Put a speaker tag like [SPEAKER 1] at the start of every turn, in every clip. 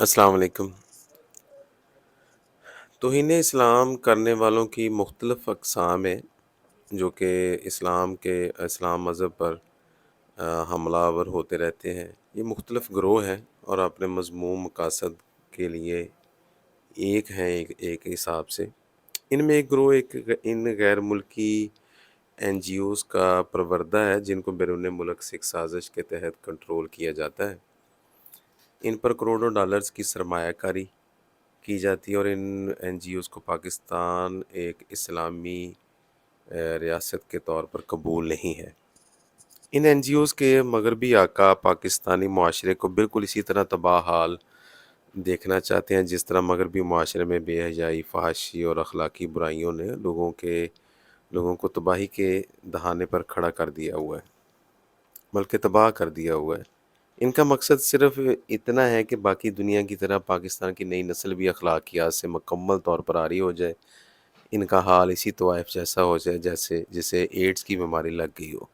[SPEAKER 1] السلام علیکم۔ توہین اسلام کرنے والوں کی مختلف اقسام ہیں جو کہ اسلام مذہب پر حملہ آور ہوتے رہتے ہیں۔ یہ مختلف گروہ ہیں اور اپنے مذموم مقاصد کے لیے ایک حساب سے۔ ان میں ایک گروہ ان غیر ملکی این جی اوز کا پروردہ ہے جن کو بیرون ملک سے ایک سازش کے تحت کنٹرول کیا جاتا ہے۔ ان پر کروڑوں ڈالرز کی سرمایہ کاری کی جاتی ہے اور ان این جی اوز کو پاکستان ایک اسلامی ریاست کے طور پر قبول نہیں ہے۔ ان این جی اوز کے مغربی آقا پاکستانی معاشرے کو بالکل اسی طرح تباہ حال دیکھنا چاہتے ہیں جس طرح مغربی معاشرے میں بے حیائی، فحاشی اور اخلاقی برائیوں نے لوگوں کو تباہی کے دہانے پر کھڑا کر دیا ہوا ہے، بلکہ تباہ کر دیا ہوا ہے۔ ان کا مقصد صرف اتنا ہے کہ باقی دنیا کی طرح پاکستان کی نئی نسل بھی اخلاقیات سے مکمل طور پر عاری ہو جائے، ان کا حال اسی طوائف جیسا ہو جائے جسے ایڈز کی بیماری لگ گئی ہو،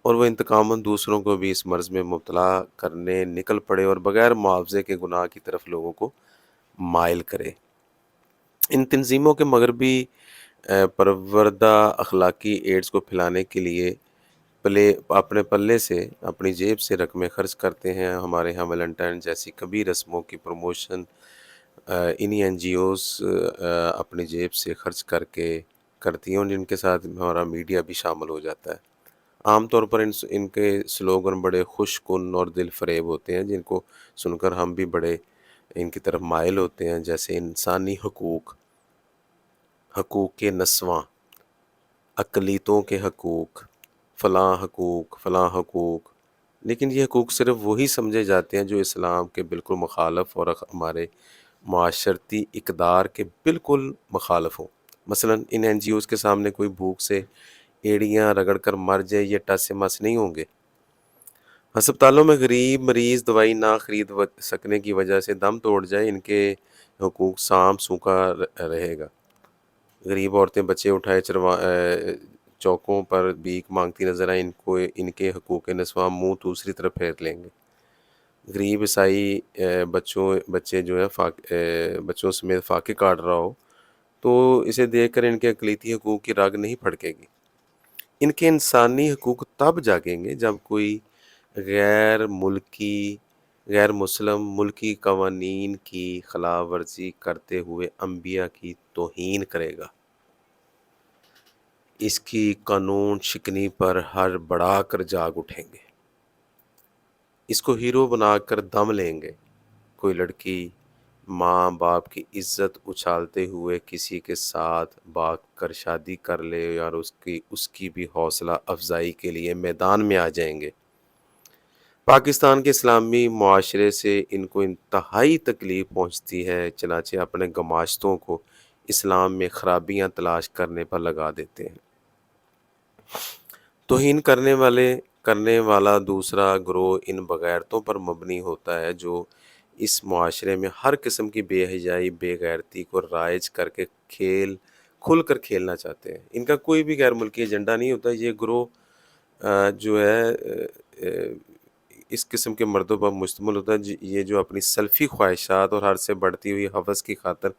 [SPEAKER 1] اور وہ انتقاماً دوسروں کو بھی اس مرض میں مبتلا کرنے نکل پڑے اور بغیر معاوضے کے گناہ کی طرف لوگوں کو مائل کرے۔ ان تنظیموں کے مغربی پروردہ اخلاقی ایڈز کو پھیلانے کے لیے اپنے پلے سے اپنی جیب سے رقمیں خرچ کرتے ہیں۔ ہمارے ہاں ویلنٹائن جیسی کبھی رسموں کی پروموشن انہی این جی اوز اپنی جیب سے خرچ کر کے کرتی ہیں، جن کے ساتھ ہمارا میڈیا بھی شامل ہو جاتا ہے۔ عام طور پر ان کے سلوگن بڑے خوش کن اور دل فریب ہوتے ہیں جن کو سن کر ہم بھی بڑے ان کی طرف مائل ہوتے ہیں، جیسے انسانی حقوق نسواں، اقلیتوں کے حقوق، فلاں حقوق۔ لیکن یہ حقوق صرف وہی سمجھے جاتے ہیں جو اسلام کے بالکل مخالف اور ہمارے معاشرتی اقدار کے بالکل مخالف ہوں۔ مثلا ان این جی اوز کے سامنے کوئی بھوک سے ایڑیاں رگڑ کر مر جائے یہ ٹس سے مس نہیں ہوں گے۔ ہسپتالوں میں غریب مریض دوائی نہ خرید سکنے کی وجہ سے دم توڑ جائے، ان کے حقوق سام سوکھا رہے گا۔ غریب عورتیں بچے اٹھائے چوکوں پر بھیک مانگتی نظر آئیں، ان کے حقوق نسواں منہ دوسری طرف پھیر لیں گے۔ غریب عیسائی بچے جو ہے بچوں سمیت فاقے کاٹ رہا ہو تو اسے دیکھ کر ان کے اقلیتی حقوق کی رگ نہیں پھڑکے گی۔ ان کے انسانی حقوق تب جاگیں گے جب کوئی غیر مسلم ملکی قوانین کی خلاف ورزی کرتے ہوئے انبیاء کی توہین کرے گا، اس کی قانون شکنی پر ہر بڑھا کر جاگ اٹھیں گے، اس کو ہیرو بنا کر دم لیں گے۔ کوئی لڑکی ماں باپ کی عزت اچھالتے ہوئے کسی کے ساتھ بھاگ کر شادی کر لے اور اس کی بھی حوصلہ افزائی کے لیے میدان میں آ جائیں گے۔ پاکستان کے اسلامی معاشرے سے ان کو انتہائی تکلیف پہنچتی ہے، چنانچہ اپنے گماشتوں کو اسلام میں خرابیاں تلاش کرنے پر لگا دیتے ہیں۔ توہین کرنے والا دوسرا گروہ ان بغیرتوں پر مبنی ہوتا ہے جو اس معاشرے میں ہر قسم کی بے حیائی، بے غیرتی کو رائج کر کے کھل کر کھیلنا چاہتے ہیں۔ ان کا کوئی بھی غیر ملکی ایجنڈا نہیں ہوتا۔ یہ گروہ جو ہے اس قسم کے مردوں پر مشتمل ہوتا ہے، یہ جو اپنی سلفی خواہشات اور حد سے بڑھتی ہوئی ہوس کی خاطر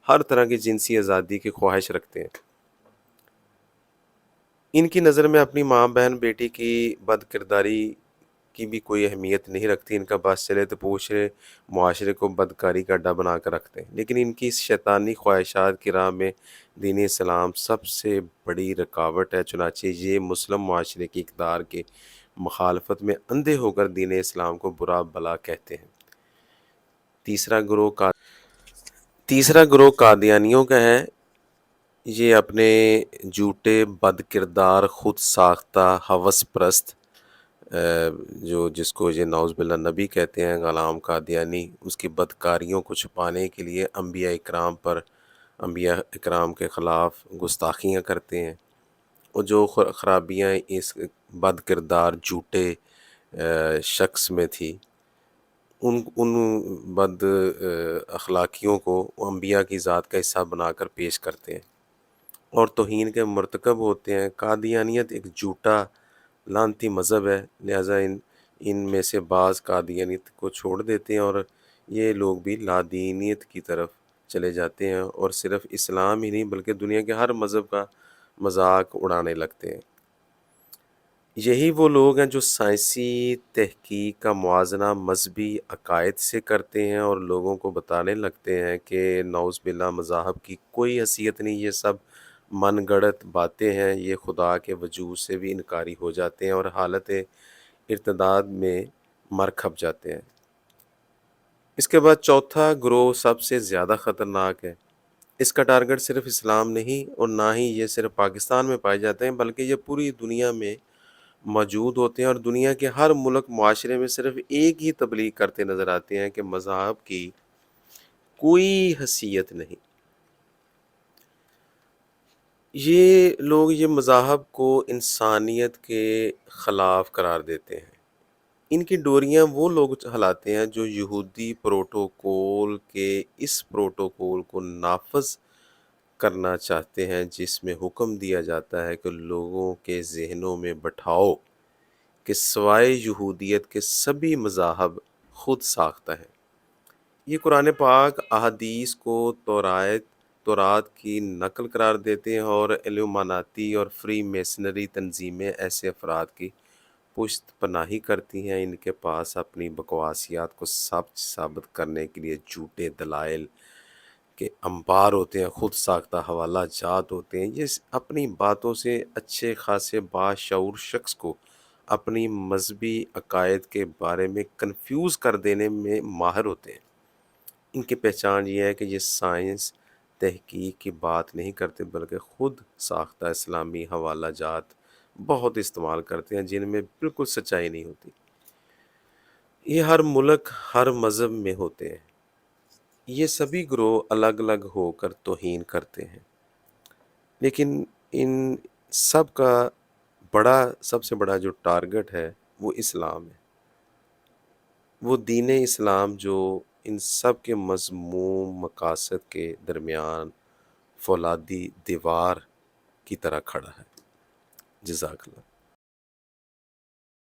[SPEAKER 1] ہر طرح کی جنسی آزادی کی خواہش رکھتے ہیں۔ ان کی نظر میں اپنی ماں بہن بیٹی کی بد کرداری کی بھی کوئی اہمیت نہیں رکھتی۔ ان کا بس چلے تو پوچھے معاشرے کو بدکاری کا اڈا بنا کر رکھتے ہیں، لیکن ان کی اس شیطانی خواہشات کی راہ میں دین اسلام سب سے بڑی رکاوٹ ہے، چنانچہ یہ مسلم معاشرے کی اقدار کے مخالفت میں اندھے ہو کر دین اسلام کو برا بلا کہتے ہیں۔ تیسرا گروہ قادیانیوں کا ہے۔ یہ اپنے جھوٹے بد کردار خود ساختہ ہوس پرست جس کو یہ نعوذ باللہ نبی کہتے ہیں، غلام قادیانی، اس کی بدکاریوں کو چھپانے کے لیے انبیاء اکرام کے خلاف گستاخیاں کرتے ہیں، اور جو خرابیاں اس بد کردار جھوٹے شخص میں تھی ان بد اخلاقیوں کو انبیاء کی ذات کا حصہ بنا کر پیش کرتے ہیں اور توہین کے مرتکب ہوتے ہیں۔ قادیانیت ایک جھوٹا لعنتی مذہب ہے، لہٰذا ان میں سے بعض قادیانیت کو چھوڑ دیتے ہیں اور یہ لوگ بھی لادینیت کی طرف چلے جاتے ہیں اور صرف اسلام ہی نہیں بلکہ دنیا کے ہر مذہب کا مذاق اڑانے لگتے ہیں۔ یہی وہ لوگ ہیں جو سائنسی تحقیق کا موازنہ مذہبی عقائد سے کرتے ہیں اور لوگوں کو بتانے لگتے ہیں کہ نعوذ باللہ مذاہب کی کوئی حیثیت نہیں، یہ سب من گڑت باتیں ہیں، یہ خدا کے وجود سے بھی انکاری ہو جاتے ہیں اور حالت ارتداد میں مر کھپ جاتے ہیں۔ اس کے بعد چوتھا گروہ سب سے زیادہ خطرناک ہے۔ اس کا ٹارگٹ صرف اسلام نہیں اور نہ ہی یہ صرف پاکستان میں پائے جاتے ہیں بلکہ یہ پوری دنیا میں موجود ہوتے ہیں اور دنیا کے ہر ملک معاشرے میں صرف ایک ہی تبلیغ کرتے نظر آتے ہیں کہ مذہب کی کوئی حیثیت نہیں۔ یہ لوگ یہ مذاہب کو انسانیت کے خلاف قرار دیتے ہیں۔ ان کی ڈوریاں وہ لوگ ہلاتے ہیں جو یہودی پروٹوکول کے اس پروٹوکول کو نافذ کرنا چاہتے ہیں جس میں حکم دیا جاتا ہے کہ لوگوں کے ذہنوں میں بٹھاؤ کہ سوائے یہودیت کے سبھی مذاہب خود ساختہ ہیں۔ یہ قرآن پاک احادیث کو تورات کی نقل قرار دیتے ہیں اور علماناتی اور فری میسنری تنظیمیں ایسے افراد کی پشت پناہی کرتی ہیں۔ ان کے پاس اپنی بکواسیات کو ثابت کرنے کے لیے جھوٹے دلائل کے انبار ہوتے ہیں، خود ساختہ حوالہ جات ہوتے ہیں۔ یہ اپنی باتوں سے اچھے خاصے باشعور شخص کو اپنی مذہبی عقائد کے بارے میں کنفیوز کر دینے میں ماہر ہوتے ہیں۔ ان کی پہچان یہ ہے کہ یہ سائنس تحقیق کی بات نہیں کرتے بلکہ خود ساختہ اسلامی حوالہ جات بہت استعمال کرتے ہیں جن میں بالکل سچائی نہیں ہوتی۔ یہ ہر ملک ہر مذہب میں ہوتے ہیں۔ یہ سبھی گروہ الگ الگ ہو کر توہین کرتے ہیں، لیکن ان سب سے بڑا جو ٹارگٹ ہے وہ اسلام ہے۔ وہ دین اسلام جو ان سب کے مذموم مقاصد کے درمیان فولادی دیوار کی طرح کھڑا ہے۔ جزاک اللہ۔